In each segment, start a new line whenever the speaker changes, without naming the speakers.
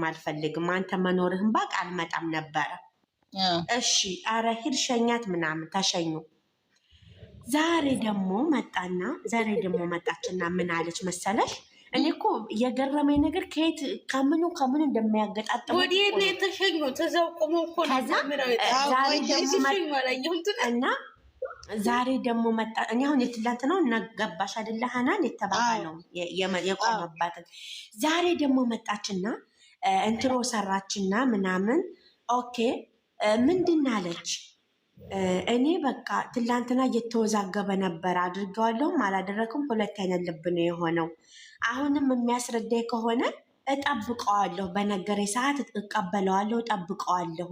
አልፈልግም አልፈልግም አንተ መኖርህን ባቅ አልመጣም ነበረ። እሺ አረ ሂድ ሸኛት ምናምን ተሸኙ። ዛሬ ደግሞ መጣችና ምን አለች መሰለሽ? እኔ እኮ የገረመኝ ነገር ከየት ከምኑ እንደሚያገጣጥሙ
ወዲህ የተሸኙ ተዛው ቆሞ እኮ
እና ዛሬ ደግሞ መጣ። እኔ አሁን የትላንት ነው እና ገባሽ አይደለ ሀናን የተባባለው የቆመባትን ዛሬ ደግሞ መጣችና እንትሮ ሰራችና ምናምን ኦኬ ምንድን አለች? እኔ በቃ ትላንትና እየተወዛገበ ነበር አድርገዋለሁም አላደረኩም ሁለት አይነት ልብ ነው የሆነው። አሁንም የሚያስረዳኝ ከሆነ እጠብቀዋለሁ፣ በነገሬ ሰዓት እቀበለዋለሁ፣ እጠብቀዋለሁ።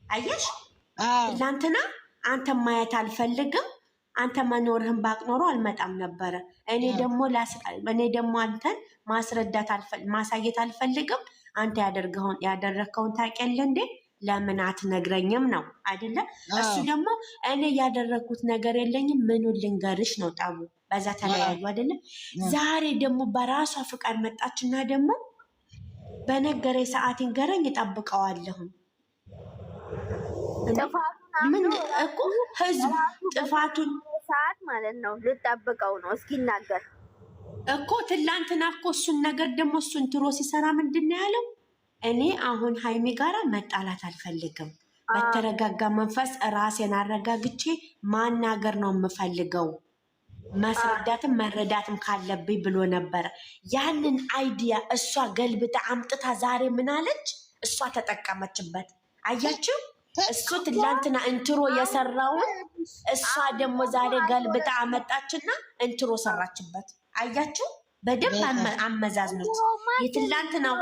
አየሽ ትላንትና አንተ ማየት አልፈልግም፣ አንተ መኖርህን ባቅ ኖሮ አልመጣም ነበረ። እኔ ደግሞ አንተን ማሳየት አልፈልግም። አንተ ያደረግከውን ታውቂያለህ እንዴ? ለምን አትነግረኝም ነው አይደለ? እሱ ደግሞ እኔ ያደረግኩት ነገር የለኝም ምኑን ልንገርሽ ነው ጠቡ። በዛ ተለያዩ አይደለ? ዛሬ ደግሞ በራሷ ፍቃድ መጣችና ደግሞ በነገሬ ሰዓት ይንገረኝ እጠብቀዋለሁ። ምን እኮ ህዝብ ጥፋቱን
ሰዓት ማለት ነው ልጠብቀው ነው እስኪናገር
እኮ ትላንትና እኮ እሱን ነገር ደግሞ እሱን ትሮ ሲሰራ ምንድን ነው ያለው? እኔ አሁን ሀይሚ ጋራ መጣላት አልፈልግም፣ በተረጋጋ መንፈስ ራሴን አረጋግቼ ማናገር ነው የምፈልገው፣ መስረዳትም መረዳትም ካለብኝ ብሎ ነበረ። ያንን አይዲያ እሷ ገልብጣ አምጥታ ዛሬ ምን አለች? እሷ ተጠቀመችበት። አያችሁ? እሱ ትላንትና እንትሮ የሰራውን እሷ ደግሞ ዛሬ ገልብጣ አመጣችና እንትሮ ሰራችበት። አያችሁ? በደንብ አመዛዝኑት። የትላንትናው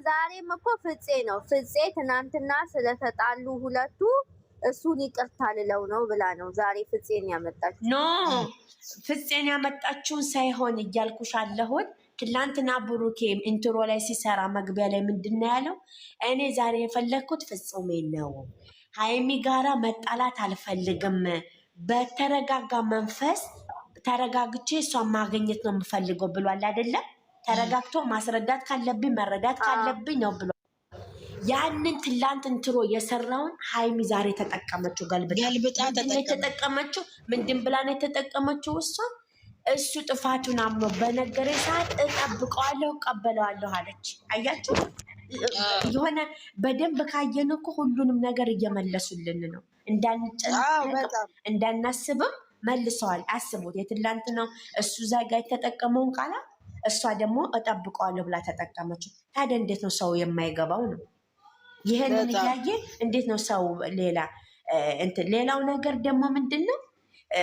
ዛሬም እኮ ፍፄ ነው። ፍፄ ትናንትና ስለተጣሉ ሁለቱ እሱን ይቅርታ ልለው ነው ብላ ነው ዛሬ ፍፄን ያመጣችው።
ኖ ፍፄን ያመጣችውን ሳይሆን እያልኩሽ አለሁት። ትላንትና ብሩኬ ኢንትሮ ላይ ሲሰራ መግቢያ ላይ ምንድን ነው ያለው? እኔ ዛሬ የፈለግኩት ፍጹሜን ነው፣ ሀይሚ ጋራ መጣላት አልፈልግም፣ በተረጋጋ መንፈስ ተረጋግቼ እሷን ማግኘት ነው የምፈልገው ብሏል አይደለም? ተረጋግቶ ማስረዳት ካለብኝ መረዳት ካለብኝ ነው ብሎ ያንን ትላንት እንትሮ የሰራውን ሀይሚ ዛሬ ተጠቀመችው። ገልብጣ የተጠቀመችው ምንድን ብላ ነው የተጠቀመችው? እሱ ጥፋቱን አምኖ በነገሬ ሰዓት እጠብቀዋለሁ እቀበለዋለሁ አለች። አያችሁ? የሆነ በደንብ ካየን እኮ ሁሉንም ነገር እየመለሱልን ነው። እንዳንጨነቅ እንዳናስብም መልሰዋል። አስቡት፣ የትላንት ነው እሱ ዛጋ የተጠቀመውን ቃላት እሷ ደግሞ እጠብቀዋለሁ ብላ ተጠቀመችው። ታዲያ እንዴት ነው ሰው የማይገባው ነው? ይህንን እያየ እንዴት ነው ሰው ሌላው ነገር ደግሞ ምንድን ነው?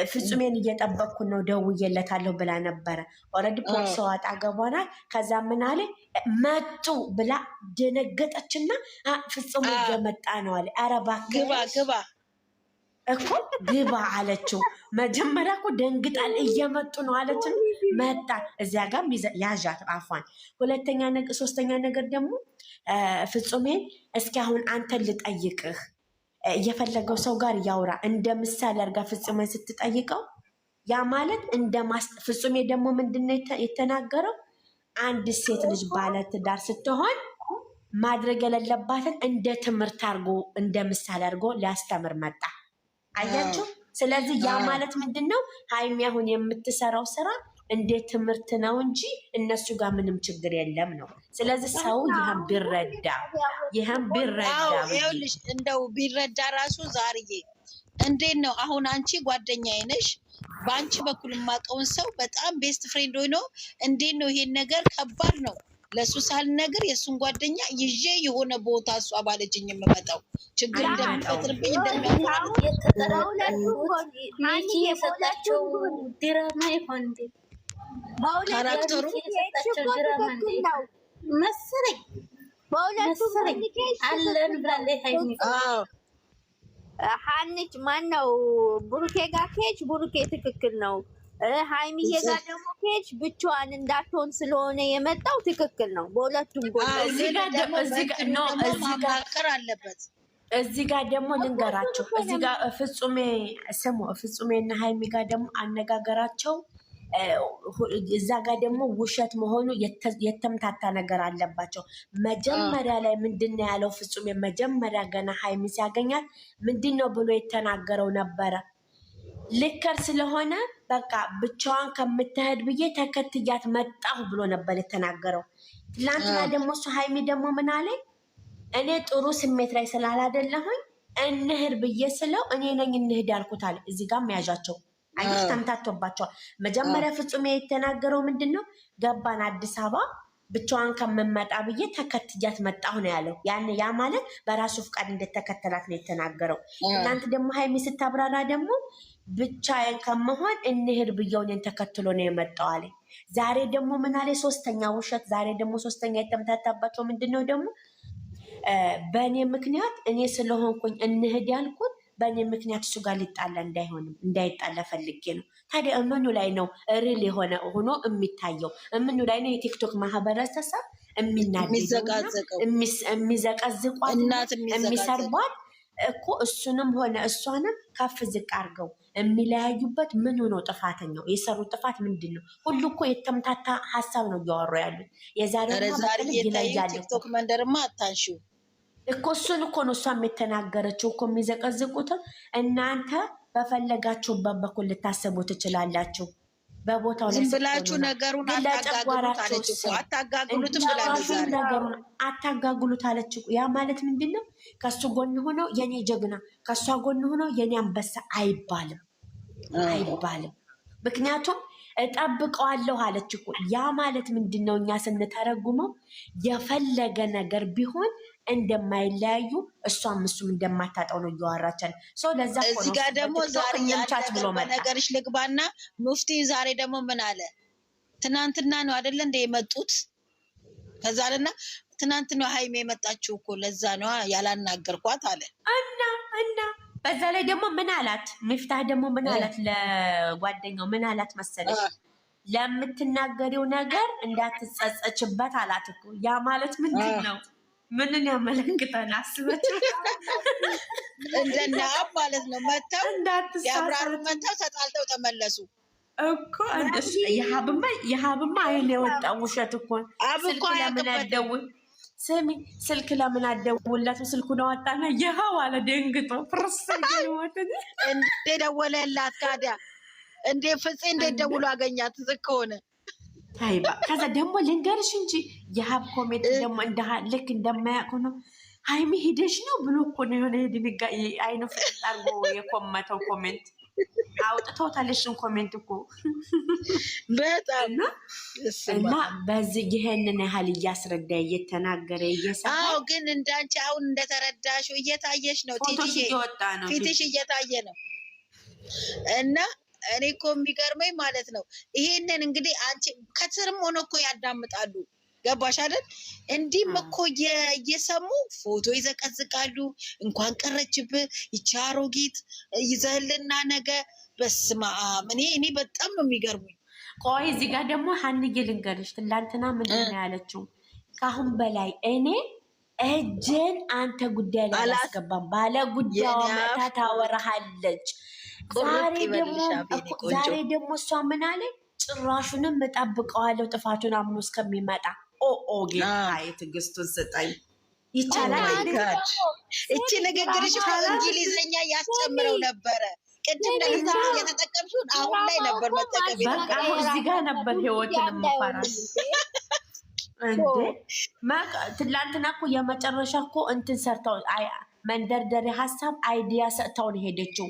ፍጹሜን እየጠበቅኩ ነው ደውዬለታለሁ ብላ ነበረ። ኦልሬዲ ፖሊስ አጠገቧ ናት። ከዛ ምን አለ መጡ ብላ ደነገጠችና ፍጹም እየመጣ ነው አለ። ኧረ እባክህ ግባ እኮ ግባ አለችው። መጀመሪያ እኮ ደንግጣል። እየመጡ ነው አለችን። መጣ እዚያ ጋር ያዣት አፏን። ሶስተኛ ነገር ደግሞ ፍጹሜን እስኪ አሁን አንተን ልጠይቅህ፣ እየፈለገው ሰው ጋር ያውራ እንደ ምሳሌ አድርጋ ፍጹሜን ስትጠይቀው ያ ማለት ፍጹሜ ደግሞ ምንድነው የተናገረው? አንድ ሴት ልጅ ባለትዳር ስትሆን ማድረግ የሌለባትን እንደ ትምህርት አድርጎ እንደ ምሳሌ አድርጎ ሊያስተምር መጣ። አያችሁ? ስለዚህ ያ ማለት ምንድን ነው? ሀይሚ አሁን የምትሰራው ስራ እንደ ትምህርት ነው እንጂ እነሱ ጋር ምንም ችግር የለም ነው። ስለዚህ ሰው ይህን ቢረዳ
እንደው ቢረዳ ራሱ ዛሬ እንዴት ነው አሁን አንቺ ጓደኛዬ ነሽ፣ በአንቺ በኩል የማውቀውን ሰው በጣም ቤስት ፍሬንድ ሆኖ እንዴት ነው ይሄን ነገር ከባድ ነው ለሱ ሳልነግር የሱን ጓደኛ ይዤ የሆነ ቦታ እሷ ባለችኝ የምመጣው ችግር እንደሚፈጥርብኝ
የሰጣቸው ድራማ ይሆን እንዴ?
ካራክተሩ
መሰለኝ አለን ብላለች
ሀኒች። ማነው ብሩኬ ጋር ከሄድሽ ብሩኬ ትክክል ነው። ሀይሚዬ ጋር ደግሞ ከሄድሽ ብቻዋን እንዳትሆን ስለሆነ የመጣው ትክክል ነው። በሁለቱም
ማቀር አለበት።
እዚህ ጋር ደግሞ ልንገራቸው። እዚህ ጋር ፍጹሜና ሀይሚ ጋር ደግሞ አነጋገራቸው እዛ ጋር ደግሞ ውሸት መሆኑ የተምታታ ነገር አለባቸው። መጀመሪያ ላይ ምንድነው ያለው ፍጹም? የመጀመሪያ ገና ሀይሚ ሲያገኛት ምንድነው ብሎ የተናገረው ነበረ? ልከር ስለሆነ በቃ ብቻዋን ከምትሄድ ብዬ ተከትያት መጣሁ ብሎ ነበር የተናገረው። ትላንትና ደግሞ እሱ ሀይሚ ደግሞ ምን አለኝ? እኔ ጥሩ ስሜት ላይ ስላላደለሁኝ እንሂድ ብዬ ስለው እኔ ነኝ እንሂድ ያልኩት አለ። እዚህ ጋር መያዣቸው አይሽ ተምታቶባቸዋል። መጀመሪያ ፍጹም የተናገረው ምንድን ነው? ገባን አዲስ አበባ ብቻዋን ከምመጣ ብዬ ተከትያት መጣሁ ነው ያለው። ያ ማለት በራሱ ፍቃድ እንደተከተላት ነው የተናገረው። እናንተ ደግሞ ሀይሚ ስታብራራ ደግሞ ብቻዬን ከመሆን እንሂድ ብዬው እኔን ተከትሎ ነው የመጣው አለ። ዛሬ ደግሞ ምን አለ? ሶስተኛ ውሸት። ዛሬ ደግሞ ሶስተኛ የተምታታባቸው ምንድን ነው ደግሞ? በእኔ ምክንያት እኔ ስለሆንኩኝ እንሂድ ያልኩት በእኔ ምክንያት እሱ ጋር ሊጣላ እንዳይጣላ ፈልጌ ነው። ታዲያ እምኑ ላይ ነው ሪል የሆነ ሆኖ የሚታየው? እምኑ ላይ ነው የቲክቶክ ማህበረሰብ የሚዘቀዝቋት የሚሰርቧት እኮ? እሱንም ሆነ እሷንም ከፍ ዝቅ አድርገው የሚለያዩበት ምኑ ነው ጥፋተኛው? የሰሩ ጥፋት ምንድን ነው? ሁሉ እኮ የተምታታ ሀሳብ ነው እያወሩ ያሉት። የዛሬ ይለያል።
ቲክቶክ መንደርማ አታንሺው
እኮ እሱን እኮ ነው እሷም የተናገረችው እኮ። የሚዘቀዝቁትን እናንተ በፈለጋችሁበት በኩል ልታስቡ ትችላላችሁ። በቦታው ላይ
ብላችሁ ነገሩን አታጋግሉትም ብላለች።
ነገሩን አታጋግሉት አለች። ያ ማለት ምንድን ነው? ከሱ ጎን ሆነው የኔ ጀግና፣ ከሷ ጎን ሆነው የኔ አንበሳ አይባልም። ምክንያቱም እጠብቀዋለሁ አለች እኮ። ያ ማለት ምንድን ነው? እኛ ስንተረጉመው የፈለገ ነገር ቢሆን እንደማይለያዩ እሷም እሱም እንደማታጠው ነው እያወራቻል። ለዛ
እዚህ ጋር ደግሞ ዛሬ ብሎ ነገርሽ ልግባና ሙፍቲ ዛሬ ደግሞ ምን አለ? ትናንትና ነው አይደለ እንደ የመጡት ከዛልና ትናንትና ሀይሜ የመጣችው እኮ ለዛ ነው ያላናገርኳት አለ
እና በዛ ላይ ደግሞ ምን አላት? ሚፍታህ ደግሞ ምን አላት? ለጓደኛው ምን አላት መሰለሽ? ለምትናገሪው ነገር እንዳትጸጸችበት አላት እኮ። ያ ማለት ምንድን ነው? ምንን ያመለክታል? አስበች
እንደና ማለት ነው። መተው ያብራሩ መተው ተጣልተው ተመለሱ
እኮ። እንደሱ የሀብማ አይን የወጣው ውሸት እኮ። ስልክ ለምን አደውላትም? ስልኩን አወጣና ይኸው አለ ደንግጦ ፍርስ ይወጣል።
እንደ ደወለላት ታዲያ እንደ ፍፄ እንደ ደውሎ አገኛት ዝቅ ሆነ።
ታይባ ከዛ ደግሞ ልንገርሽ እንጂ የሀብ ኮሜንት ደግሞ ልክ እንደማያውቁ ነው። ሀይሚ ሄደሽ ነው ብሎ እኮ ነው የሆነ ድንጋ አይኑ ፍጥጥ አድርጎ የኮመተው ኮሜንት አውጥተውታለሽን ኮሜንት እኮ
በጣም
እና በዚህ ይሄንን ያህል እያስረዳ እየተናገረ እየሰራ
ግን እንዳንቺ አሁን እንደተረዳሽው እየታየሽ ነው። ፊትሽ እየታየ ነው እና እኔ እኮ የሚገርመኝ ማለት ነው ይሄንን እንግዲህ አንቺ ከስርም ሆነ እኮ ያዳምጣሉ። ገባሽ አይደል? እንዲህም እኮ እየሰሙ ፎቶ ይዘቀዝቃሉ። እንኳን ቀረችብህ ይቺ አሮጊት ይዘህልና ነገ በስመ አብ። እኔ በጣም ነው የሚገርሙኝ።
ቆይ እዚህ ጋር ደግሞ ሀንዬ ልንገርሽ፣ ትላንትና ምንድን ነው ያለችው? ከአሁን በላይ እኔ እጅን አንተ ጉዳይ ላይ አላስገባም፣ ባለ ጉዳዩ መታ ታወራሃለች። ዛሬ ደግሞ እሷ ምን አለ? ጭራሹንም እጠብቀዋለሁ ጥፋቱን አምኖ እስከሚመጣ። ጌታ ትዕግስቱን ስጠኝ። ይቻላል።
እቺ ንግግርሽ እንግሊዝኛ ያስጨምረው ነበረ። ቅድም የተጠቀምሽውን አሁን ላይ ነበር መጠቀም
አሁን እዚህ ጋር ነበር ህይወትን የምፈራል። ትላንትና እኮ የመጨረሻ እኮ እንትን ሰርተው መንደርደሪያ ሀሳብ አይዲያ ሰጥተው ነው ሄደችው።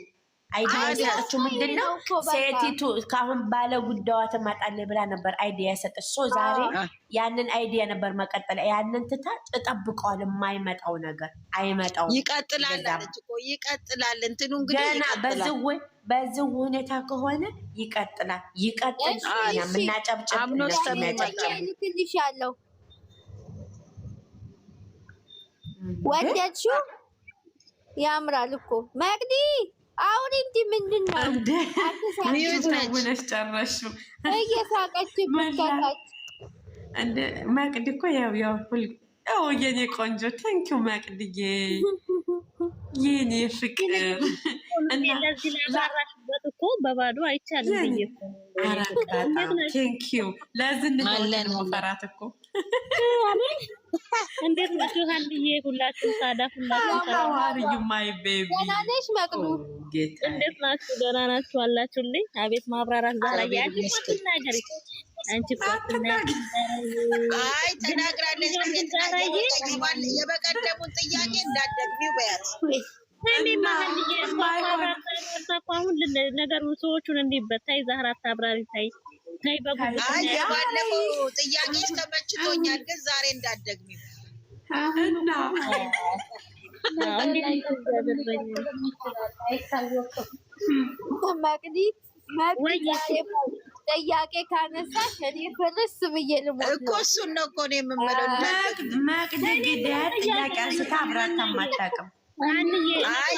አይዲያ የሰጠችው ምንድን ነው? ሴቲቱ ከአሁን ባለ ጉዳዋ ትመጣለች ብላ ነበር አይዲያ የሰጠች። ዛሬ ያንን አይዲያ ነበር መቀጠል። ያንን ትታ እጠብቀዋል። የማይመጣው ነገር አይመጣው፣
ይቀጥላል አለች እኮ። ይቀጥላል እንትኑ እንግዲህ
ገና በዚህ ሁኔታ ከሆነ ይቀጥላል። ይቀጥል። የምናጨብጭብ
ልክልሽ ያለው ወደድሽው? ያምራል እኮ መቅዲ አሁን እንዲህ ምንድን ነው
ነሽ? ጨረሽው?
እየሳቀችበት
እንደ መቅዲ እኮ ያው የኔ ቆንጆ ተንኪው መቅድዬ፣ የኔ ፍቅር
እና ለዚህ ላባራሽበት እኮ በባዶ አይቻልም ብዬ እኮ
ቴንኪው ለዚህ ፈራት እኮ
እንዴት ናችሁ? ሀንዬ ሁላችሁ ሳዳ ሁላችሁ
ደህና ነሽ? መቅዱ
እንዴት ናችሁ? ደህና ናችሁ አላችሁልኝ? አቤት ማብራራት ዛሬ አንቺ እኮ ትናገሪ አንቺ እኮ ትናገሪ።
አይ ተናግራለች። የበቀደሙን ጥያቄ እንዳትደግሚው በያት።
እኔማ ሀንዬ ተቋሙን ነገሩ ሰዎቹን እንዲበታይ ዛህራት አብራሪ ታይ ታይ በጉ
የባለፈው ጥያቄ ተመችቶኛል፣ ግን ዛሬ እንዳትደግሚው
እና
መቅዲ ጥያቄ ካነሳሽ እኔ ፍርስ ብዬ ልሞት
እኮ። እሱን ነው እኮ ነው የምመለው።
መቅዲ ግዴታ ጥያቄ አንስታ አብራታ አታውቅም።
አይ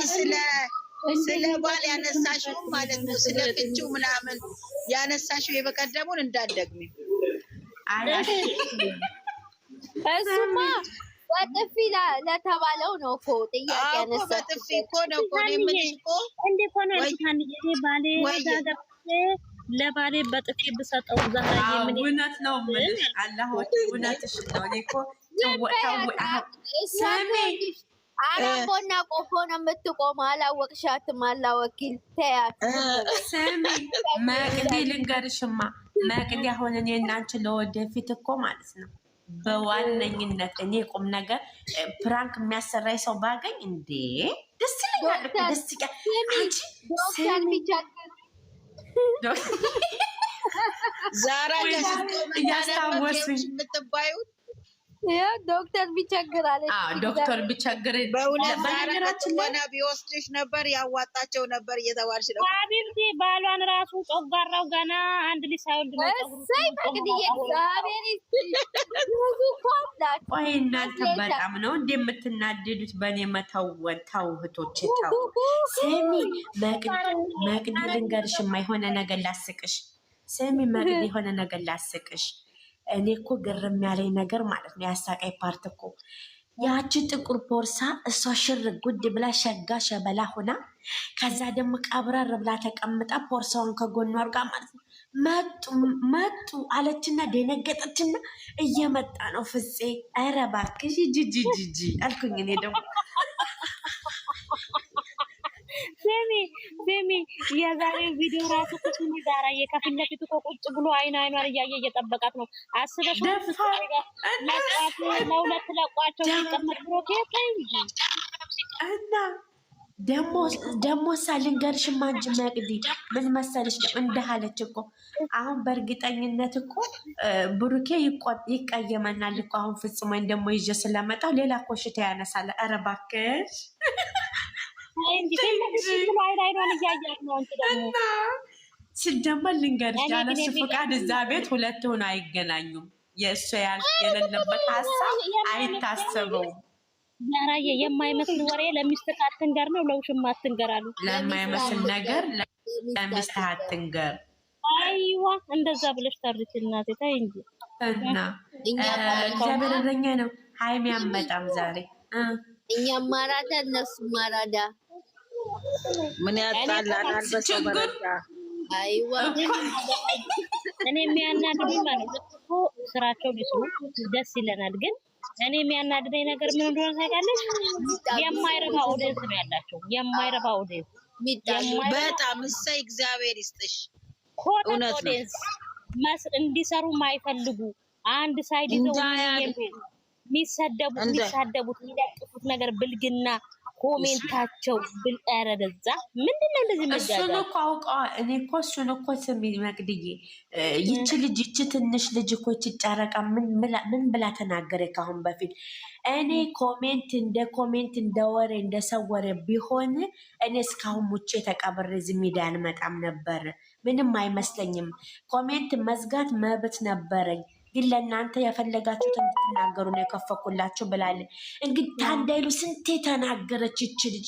ስለ ባል ያነሳሽው ማለት ነው፣ ስለ ፍቺው ምናምን ያነሳሽው የበቀደሙን እንዳትደግሚው።
እሱማ በጥፊ ለተባለው ነው እኮ ጥያቄ ያነሳሽው።
በጥፊ እኮ ነው እኮ ነው የምልሽ እኮ
እንዴ እኮ ነው ባሌ ዳገር ለባሌ በጥፊ ብሰጠው ዛሬ ምን
እውነት ነው የምልሽ። አላህ እውነትሽ ነው። እኔ እኮ
አረቦና ቆፎ ነው የምትቆመው። አላወቅሻትም? አላወኪል ተያት።
ስሚ መቅዲ ልንገርሽማ፣ መቅዲ አሁን እኔ እና አንቺ ለወደፊት እኮ ማለት ነው በዋነኝነት እኔ ቁም ነገር ፕራንክ የሚያሰራኝ ሰው ባገኝ እንዴ ደስ ይለኛል። ደስ ይላል።
ዶክተር ቢቸግር
ዛራ
እያስታወሱኝ
የምትባዩት
ዶክተር ቢቸግር አለች።
ዶክተር ቢቸግር
በነገራችን ገና ቢወስድሽ ነበር ያዋጣቸው ነበር እየተባልሽ ነው።
አቢብቲ ባሏን ራሱ ጮጋራው ገና አንድ ልጅ ሳይወልድ ነው።
እሰይ ፈቅድዬ እግዚአብሔር
ቆይ እናንተ በጣም ነው እንደ የምትናደዱት በእኔ መተወን። ተው እህቶቼ ተው። ስሚ መቅዲ ልንገርሽማ የሆነ ነገር ላስቅሽ። ስሚ መቅዲ የሆነ ነገር ላስቅሽ። እኔ እኮ ግርም ያለኝ ነገር ማለት ነው ያሳቀኝ ፓርት እኮ ያቺ ጥቁር ቦርሳ እሷ ሽር ጉድ ብላ ሸጋ ሸበላ ሆና ከዛ ደግሞ ቀብረር ብላ ተቀምጣ ቦርሳውን ከጎኗ አድርጋ ማለት ነው መጡ አለችና ደነገጠችና እየመጣ ነው ፍፄ። ኧረ እባክሽ ጂጂጂጂ አልኩኝ እኔ ደግሞ
ስሚ የዛሬው ቪዲዮ ራሱ ከስሚ ጋራ የከፊት ለፊት እኮ ቁጭ ብሎ አይኗን እያየ እየጠበቃት ነው። አስበሽ ለሁለት ለቋቸው ሲቀመጥ ብሎ
እና ደግሞ ሳልንገርሽማ እንጂ መቅዲ ምን መሰለሽ እንዳለች እኮ አሁን በእርግጠኝነት እኮ ብሩኬ ይቀየመናል እኮ አሁን ፍጽሞኝ ደግሞ ይዤ ስለመጣው ሌላ ኮሽታ ያነሳለ። ኧረ እባክሽ ሲጀመር ልንገርሽ ያለሱ ፍቃድ እዛ ቤት ሁለት ሆነ አይገናኙም። የእሱ የሌለበት ሀሳብ አይታሰበውም።
ዛራዬ የማይመስል ወሬ ለሚስትህ አትንገር ነው፣ ለውሽማ አትንገር አሉ።
ለማይመስል ነገር ለሚስትህ አትንገር።
አይዋ እንደዛ ብለሽ ተርች እናቴ ታይ እንጂ
እና እግዚአብሔር እረኛ ነው። ሀይሚ አመጣም ዛሬ
እኛም ማራዳ እነሱ ማራዳ
ምን ያጣላናል? በሰው መረጃ
አይዋ
እኔ የሚያናድዱኝ ማለት ነው ስራቸው ሊስሩ ደስ ይለናል። ግን እኔ የሚያናድደኝ ነገር ምን እንደሆነ ታውቃለች? የማይረባ ኦዲየንስ ነው ያላቸው። የማይረባ ኦዲየንስ
በጣም እሰይ እግዚአብሔር ይስጥሽ።
ኮተት ኦዲየንስ እንዲሰሩ የማይፈልጉ አንድ ሳይድ የሚሳደቡት የሚለጥፉት ነገር ብልግና ኮሜንታቸው ብልጠረደዛ ምንድነው እንደዚህ መጃጃ?
እሱን እኮ አውቀዋል። እኔ እኮ እሱን እኮ ስሚ መቅድዬ፣ ይቺ ልጅ ይቺ ትንሽ ልጅ እኮ ይቺ ጨረቃ ምን ብላ ተናገረ ካሁን በፊት? እኔ ኮሜንት እንደ ወሬ እንደ ሰው ወሬ ቢሆን እኔ እስካሁን ሙቼ ተቀብሬ እዚህ ሚዲያ አልመጣም ነበር። ምንም አይመስለኝም። ኮሜንት መዝጋት መብት ነበረኝ። ግን ለእናንተ የፈለጋችሁት እንድትናገሩ ነው የከፈኩላችሁ ብላለች። እንግዲህ ታንዳይሉ ስንቴ ተናገረች ይች ልጅ።